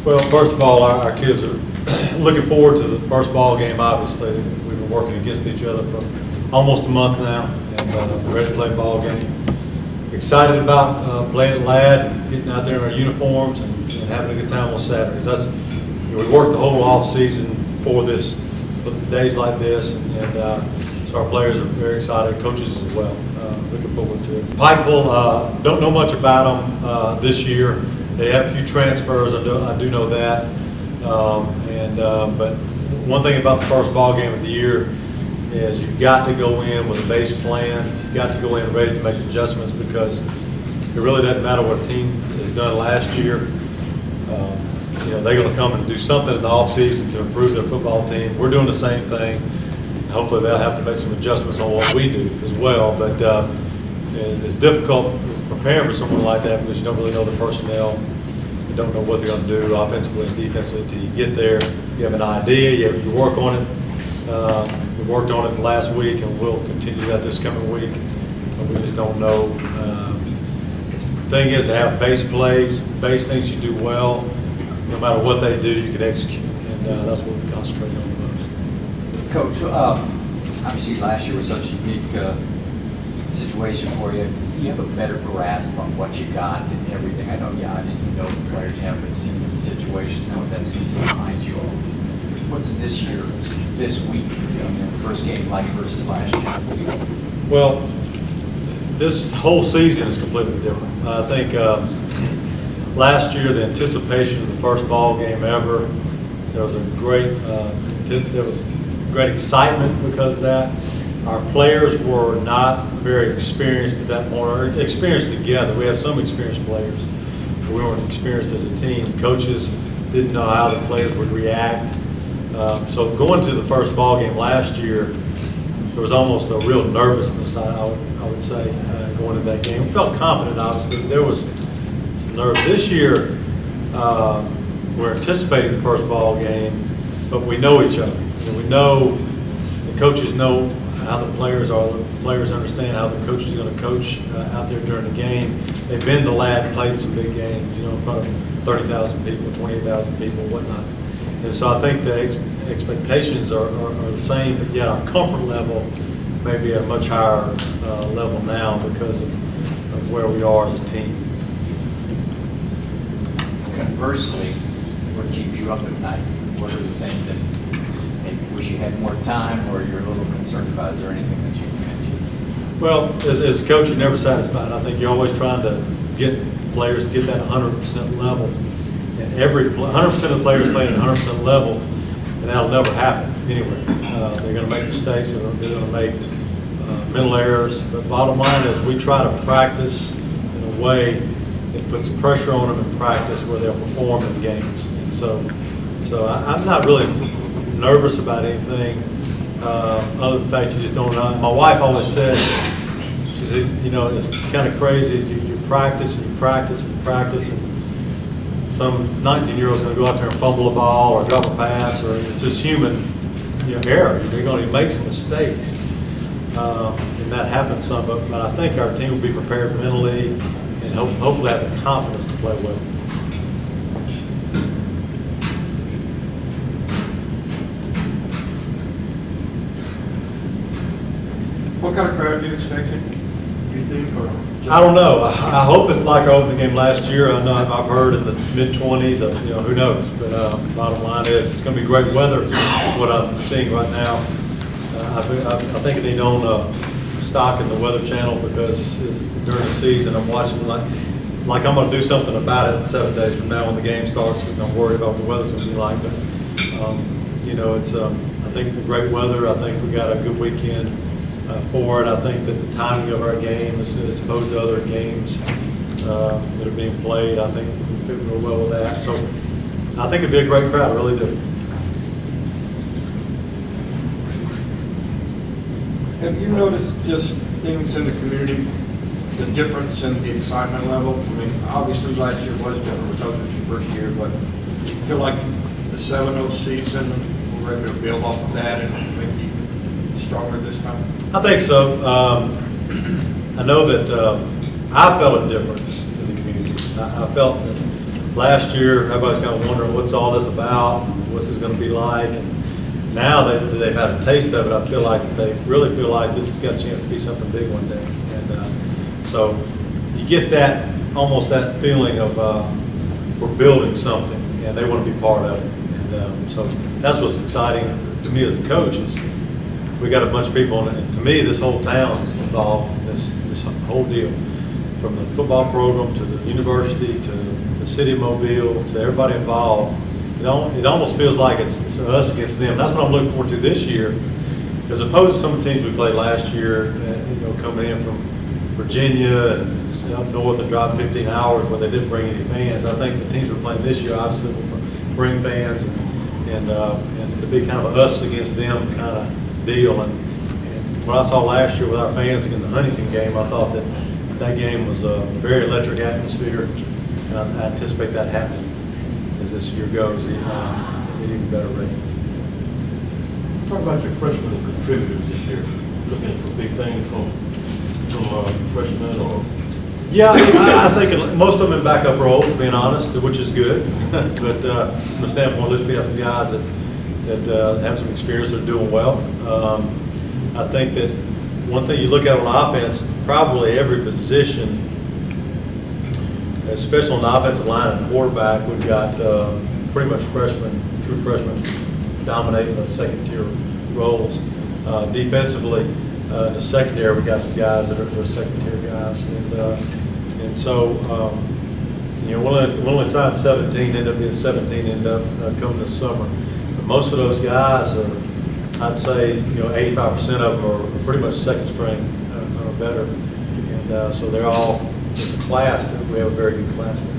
Well, first of all, our kids are looking forward to the first ball game. Obviously, we've been working against each other for almost a month now, and we're ready to play ball game. Excited about playing at Ladd and getting out there in our uniforms and having a good time on Saturdays. We worked the whole off season for days like this, and so our players are very excited, coaches as well. Looking forward to it. Pikeville, don't know much about them this year. They have a few transfers, I do know that. But one thing about the first ball game of the year is you've got to go in with a base plan. You've got to go in ready to make adjustments, because it really doesn't matter what a team has done last year. They're going to come and do something in the offseason to improve their football team. We're doing the same thing. Hopefully they'll have to make some adjustments on what we do as well. But it's difficult preparing for someone like that, because you don't really know the personnel. You don't know what they're going to do offensively and defensively until you get there. You have an idea. You work on it. We worked on it last week, and we'll continue that this coming week. But we just don't know. The thing is to have base plays, base things you do well. No matter what they do, you can execute, and that's what we concentrate on the most. Coach, obviously last year was such a unique situation for you. You have a better grasp on what you got and everything. I know you obviously know the players, you haven't seen the situations, now with that season behind you. What's this year, this week, the first game like versus last year? Well, this whole season is completely different. I think last year, the anticipation of the first ball game ever, there was great excitement because of that. Our players were not very experienced at that point, or experienced together. We had some experienced players, but we weren't experienced as a team. Coaches didn't know how the players would react. So going to the first ball game last year, there was almost a real nervousness, I would say, going to that game. We felt confident, obviously. There was some nerves. This year, we're anticipating the first ball game, but we know each other. We know, the coaches know how the players are. The players understand how the coach is going to coach out there during the game. They've been to Ladd and played some big games, in front of 30,000 people, 28,000 people, whatnot. And so I think the expectations are the same, but yet our comfort level may be at a much higher level now because of where we are as a team. Conversely, what keeps you up at night? What are the things that maybe wish you had more time, or you're a little concerned about? Is there anything that you can mention? Well, as a coach, you're never satisfied. I think you're always trying to get players to get that 100% level. And 100% of the players playing at 100% level, and that'll never happen anywhere. They're going to make mistakes. They're going to make mental errors. But bottom line is, we try to practice in a way that puts pressure on them in practice where they'll perform in games. And so I'm not really nervous about anything other than the fact you just don't know. My wife always said, she said, it's kind of crazy. You practice and you practice and you practice, and some 19-year-old's going to go out there and fumble a ball or drop a pass, or it's just human error. You're going to make some mistakes, and that happens some. But I think our team will be prepared mentally and hopefully have the confidence to play well. What kind of crowd do you expect, do you think? Or I don't know. I hope it's like our opening game last year. I know I've heard in the mid-20s. Who knows? But bottom line is, it's going to be great weather. What I'm seeing right now, I think I need to own stock in the Weather Channel, because during the season I'm watching like I'm going to do something about it 7 days from now when the game starts, and I'm worried about what the weather's going to be like. But it's I think the great weather. I think we got a good weekend for it. I think that the timing of our game, as opposed to other games that are being played, I think we fit real well with that. So I think it'd be a great crowd. I really do. have you noticed just things in the community, the difference in the excitement level? I mean, obviously last year was different because it was your first year, but do you feel like the 7-0 season, we're ready to build off of that and make it even stronger this time? I think so. I know that I felt a difference in the community. I felt that last year, everybody's kind of wondering what's all this about, what's this going to be like. And now that they've had a taste of it, I feel like they really feel like this has got a chance to be something big one day. And so you get that, almost that feeling of we're building something, and they want to be part of it. And so that's what's exciting to me as a coach is we got a bunch of people, and to me, this whole town's involved in this whole deal, from the football program to the university to the city of Mobile to everybody involved. It almost feels like it's us against them. That's what I'm looking forward to this year, as opposed to some of the teams we played last year. Coming in from Virginia and up north and driving 15 hours where they didn't bring any fans. I think the teams we're playing this year obviously will bring fans, and to be kind of a us against them kind of deal. And what I saw last year with our fans in the Huntington game, I thought that game was a very electric atmosphere, and I anticipate that happening as this year goes at even better rate. Talk about your freshmen and contributors this year. Looking for big things from freshmen or? Yeah, I think most of them in backup role, being honest, which is good. But from the standpoint, at least we have some guys that have some experience that are doing well. I think that one thing you look at on offense, probably every position, especially on the offensive line and quarterback, we've got pretty much freshmen, true freshmen, dominating the second-tier roles. Defensively, in the secondary, we got some guys that are second-tier guys, and so we'll only sign 17, end up being 17, end up coming this summer. But most of those guys are, I'd say, 85% of them are pretty much second string or better, and so they're all. It's a class that we have a very good class there.